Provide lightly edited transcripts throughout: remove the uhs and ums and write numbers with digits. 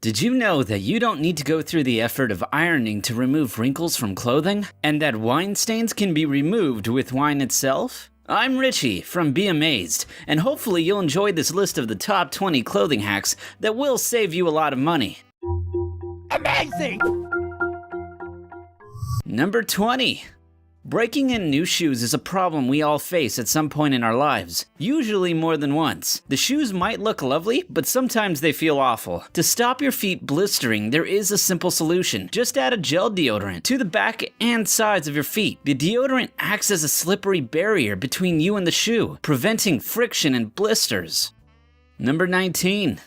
Did you know that you don't need to go through the effort of ironing to remove wrinkles from clothing? And that wine stains can be removed with wine itself? I'm Richie from Be Amazed, and hopefully you'll enjoy this list of the top 20 clothing hacks that will save you a lot of money. Amazing! Number 20. Breaking in new shoes is a problem we all face at some point in our lives, usually more than once. The shoes might look lovely, but sometimes they feel awful. To stop your feet blistering, there is a simple solution. Just add a gel deodorant to the back and sides of your feet. The deodorant acts as a slippery barrier between you and the shoe, preventing friction and blisters. Number 19.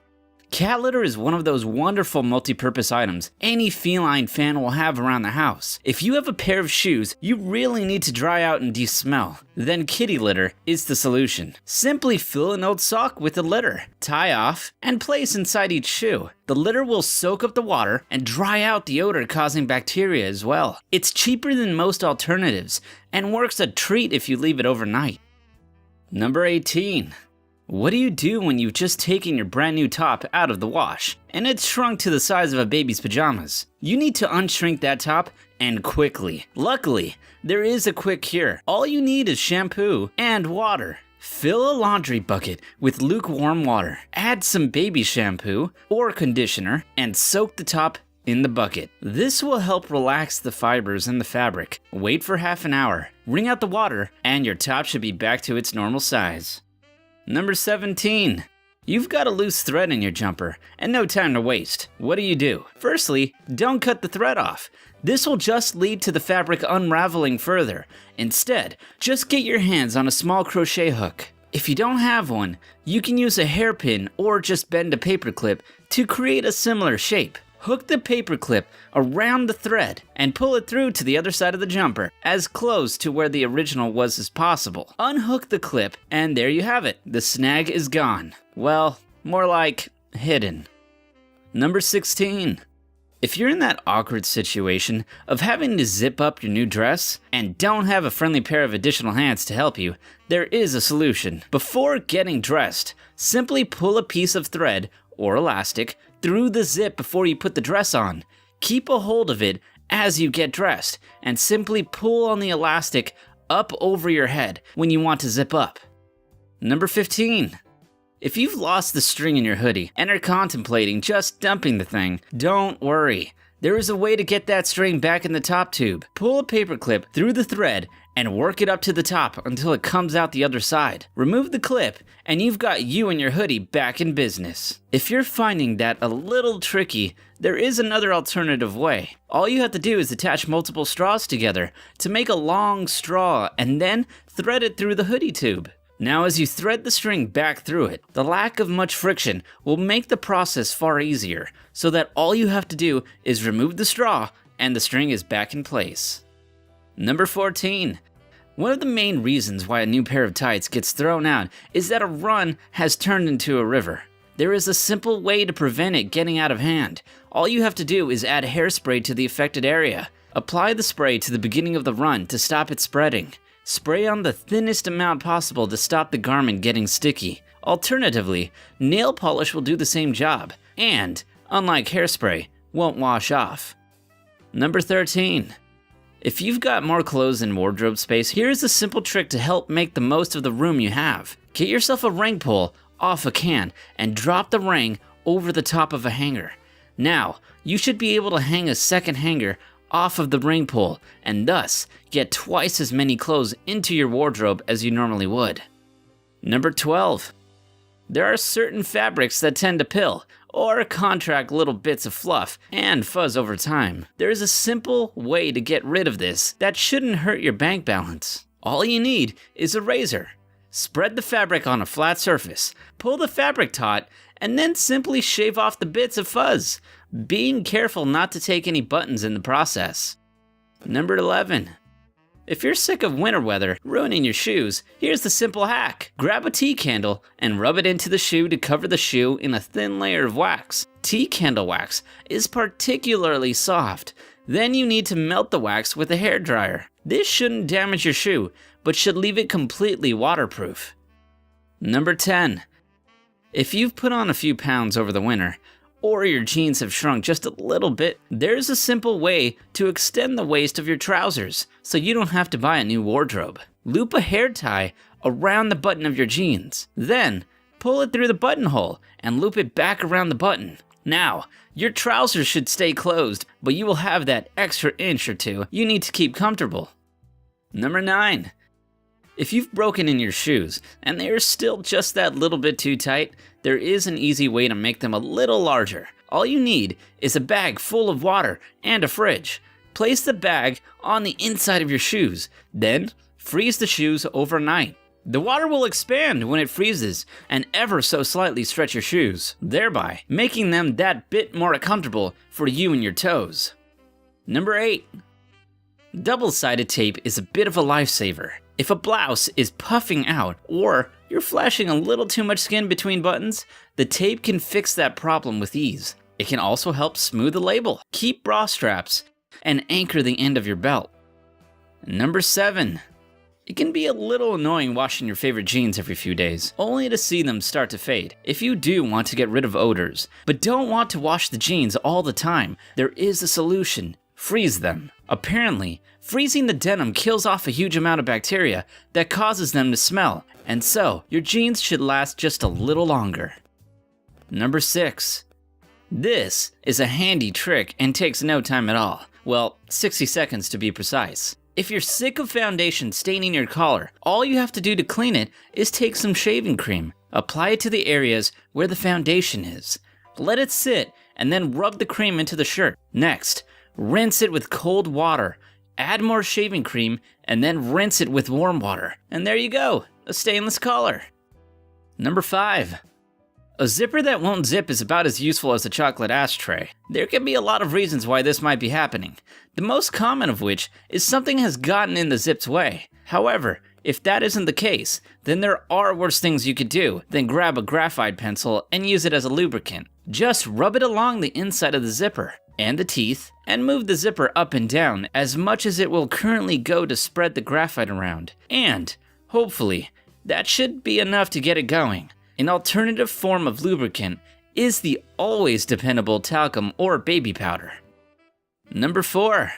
Cat litter is one of those wonderful multi-purpose items any feline fan will have around the house. If you have a pair of shoes you really need to dry out and de-smell, then kitty litter is the solution. Simply fill an old sock with the litter, tie off, and place inside each shoe. The litter will soak up the water and dry out the odor-causing bacteria as well. It's cheaper than most alternatives and works a treat if you leave it overnight. Number 18. What do you do when you've just taken your brand new top out of the wash and it's shrunk to the size of a baby's pajamas? You need to unshrink that top and quickly. Luckily, there is a quick cure. All you need is shampoo and water. Fill a laundry bucket with lukewarm water. Add some baby shampoo or conditioner and soak the top in the bucket. This will help relax the fibers in the fabric. Wait for half an hour. Wring out the water and your top should be back to its normal size. Number 17. You've got a loose thread in your jumper and no time to waste. What do? Firstly, don't cut the thread off. This will just lead to the fabric unraveling further. Instead, just get your hands on a small crochet hook. If you don't have one, you can use a hairpin or just bend a paperclip to create a similar shape. Hook the paperclip around the thread and pull it through to the other side of the jumper, as close to where the original was as possible. Unhook the clip and there you have it. The snag is gone. Well, more like hidden. Number 16. If you're in that awkward situation of having to zip up your new dress and don't have a friendly pair of additional hands to help you, there is a solution. Before getting dressed, simply pull a piece of thread or elastic through the zip before you put the dress on. Keep a hold of it as you get dressed and simply pull on the elastic up over your head when you want to zip up. Number 15. If you've lost the string in your hoodie and are contemplating just dumping the thing, don't worry. There is a way to get that string back in the top tube. Pull a paperclip through the thread and work it up to the top until it comes out the other side. Remove the clip and you've got you and your hoodie back in business. If you're finding that a little tricky, there is another alternative way. All you have to do is attach multiple straws together to make a long straw and then thread it through the hoodie tube. Now as you thread the string back through it, the lack of much friction will make the process far easier, so that all you have to do is remove the straw and the string is back in place. Number 14. One of the main reasons why a new pair of tights gets thrown out is that a run has turned into a river. There is a simple way to prevent it getting out of hand. All you have to do is add hairspray to the affected area. Apply the spray to the beginning of the run to stop it spreading. Spray on the thinnest amount possible to stop the garment getting sticky. Alternatively, nail polish will do the same job and, unlike hairspray, won't wash off. Number 13. If you've got more clothes than wardrobe space, here's a simple trick to help make the most of the room you have. Get yourself a ring pull off a can and drop the ring over the top of a hanger. Now, you should be able to hang a second hanger off of the ring pull and thus get twice as many clothes into your wardrobe as you normally would. Number 12. There are certain fabrics that tend to pill or contract little bits of fluff and fuzz over time. There is a simple way to get rid of this that shouldn't hurt your bank balance. All you need is a razor. Spread the fabric on a flat surface, pull the fabric taut, and then simply shave off the bits of fuzz, being careful not to take any buttons in the process. Number 11. If you're sick of winter weather ruining your shoes, here's the simple hack. Grab a tea candle and rub it into the shoe to cover the shoe in a thin layer of wax. Tea candle wax is particularly soft. Then you need to melt the wax with a hairdryer. This shouldn't damage your shoe, but should leave it completely waterproof. Number 10. If you've put on a few pounds over the winter, or your jeans have shrunk just a little bit, there's a simple way to extend the waist of your trousers so you don't have to buy a new wardrobe. Loop a hair tie around the button of your jeans. Then, pull it through the buttonhole and loop it back around the button. Now, your trousers should stay closed, but you will have that extra inch or two you need to keep comfortable. Number 9. If you've broken in your shoes and they are still just that little bit too tight, there is an easy way to make them a little larger. All you need is a bag full of water and a fridge. Place the bag on the inside of your shoes, then freeze the shoes overnight. The water will expand when it freezes and ever so slightly stretch your shoes, thereby making them that bit more comfortable for you and your toes. Number 8. Double-sided tape is a bit of a lifesaver. If a blouse is puffing out or you're flashing a little too much skin between buttons, the tape can fix that problem with ease. It can also help smooth the label, keep bra straps, and anchor the end of your belt. Number 7. It can be a little annoying washing your favorite jeans every few days, only to see them start to fade. If you do want to get rid of odors, but don't want to wash the jeans all the time, there is a solution. Freeze them. Apparently, freezing the denim kills off a huge amount of bacteria that causes them to smell, and so your jeans should last just a little longer. Number 6. This is a handy trick and takes no time at all. Well, 60 seconds to be precise. If you're sick of foundation staining your collar, all you have to do to clean it is take some shaving cream, apply it to the areas where the foundation is, let it sit, and then rub the cream into the shirt. Next, rinse it with cold water, add more shaving cream, and then rinse it with warm water. And there you go, a stainless collar. Number 5. A zipper that won't zip is about as useful as a chocolate ashtray. There can be a lot of reasons why this might be happening, the most common of which is something has gotten in the zip's way. However, if that isn't the case, then there are worse things you could do than grab a graphite pencil and use it as a lubricant. Just rub it along the inside of the zipper and the teeth, and move the zipper up and down as much as it will currently go to spread the graphite around. And, hopefully, that should be enough to get it going. An alternative form of lubricant is the always dependable talcum or baby powder. Number 4.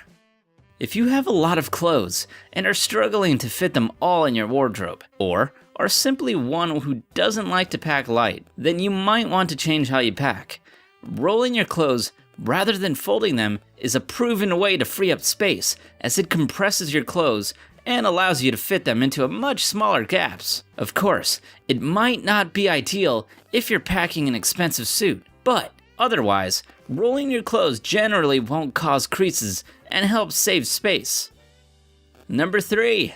If you have a lot of clothes and are struggling to fit them all in your wardrobe, or are simply one who doesn't like to pack light, then you might want to change how you pack. Rolling your clothes rather than folding them is a proven way to free up space, as it compresses your clothes and allows you to fit them into a much smaller gaps. Of course, it might not be ideal if you're packing an expensive suit, but otherwise, rolling your clothes generally won't cause creases and helps save space. Number 3.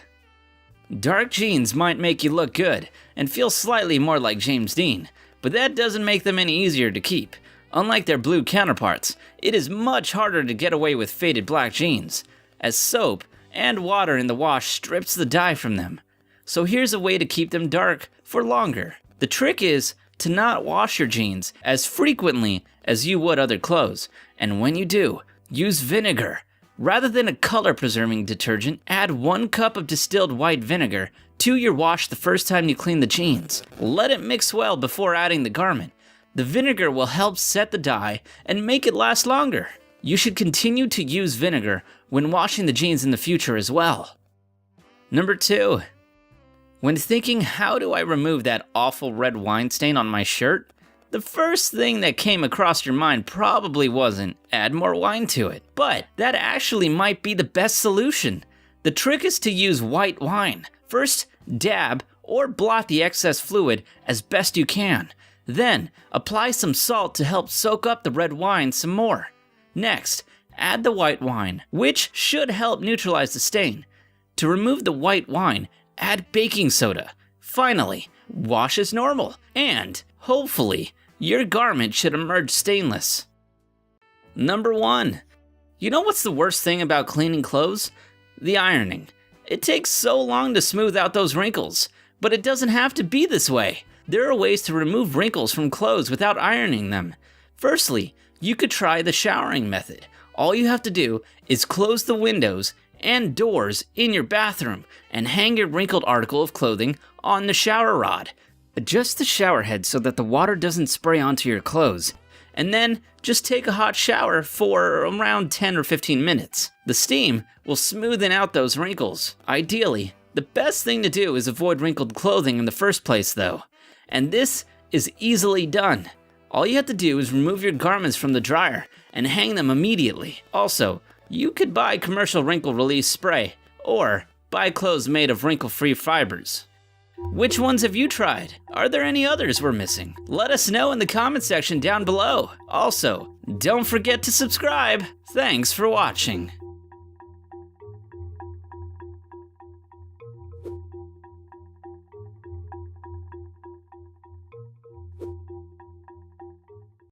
Dark jeans might make you look good and feel slightly more like James Dean, but that doesn't make them any easier to keep. Unlike their blue counterparts, it is much harder to get away with faded black jeans, as soap and water in the wash strips the dye from them. So here's a way to keep them dark for longer. The trick is to not wash your jeans as frequently as you would other clothes, and when you do, use vinegar. Rather than a color-preserving detergent, add 1 cup of distilled white vinegar to your wash the first time you clean the jeans. Let it mix well before adding the garment. The vinegar will help set the dye and make it last longer. You should continue to use vinegar when washing the jeans in the future as well. Number 2. When thinking, how do I remove that awful red wine stain on my shirt? The first thing that came across your mind probably wasn't, add more wine to it. But that actually might be the best solution. The trick is to use white wine. First, dab or blot the excess fluid as best you can. Then, apply some salt to help soak up the red wine some more. Next, add the white wine, which should help neutralize the stain. To remove the white wine, add baking soda. Finally, wash as normal, and hopefully, your garment should emerge stainless. Number 1. You know what's the worst thing about cleaning clothes? The ironing. It takes so long to smooth out those wrinkles, but it doesn't have to be this way. There are ways to remove wrinkles from clothes without ironing them. Firstly, you could try the showering method. All you have to do is close the windows and doors in your bathroom and hang your wrinkled article of clothing on the shower rod. Adjust the shower head so that the water doesn't spray onto your clothes, and then just take a hot shower for around 10 or 15 minutes. The steam will smoothen out those wrinkles. Ideally, the best thing to do is avoid wrinkled clothing in the first place though, and this is easily done. All you have to do is remove your garments from the dryer and hang them immediately. Also, you could buy commercial wrinkle release spray or buy clothes made of wrinkle-free fibers. Which ones have you tried? Are there any others we're missing? Let us know in the comment section down below. Also, don't forget to subscribe. Thanks for watching.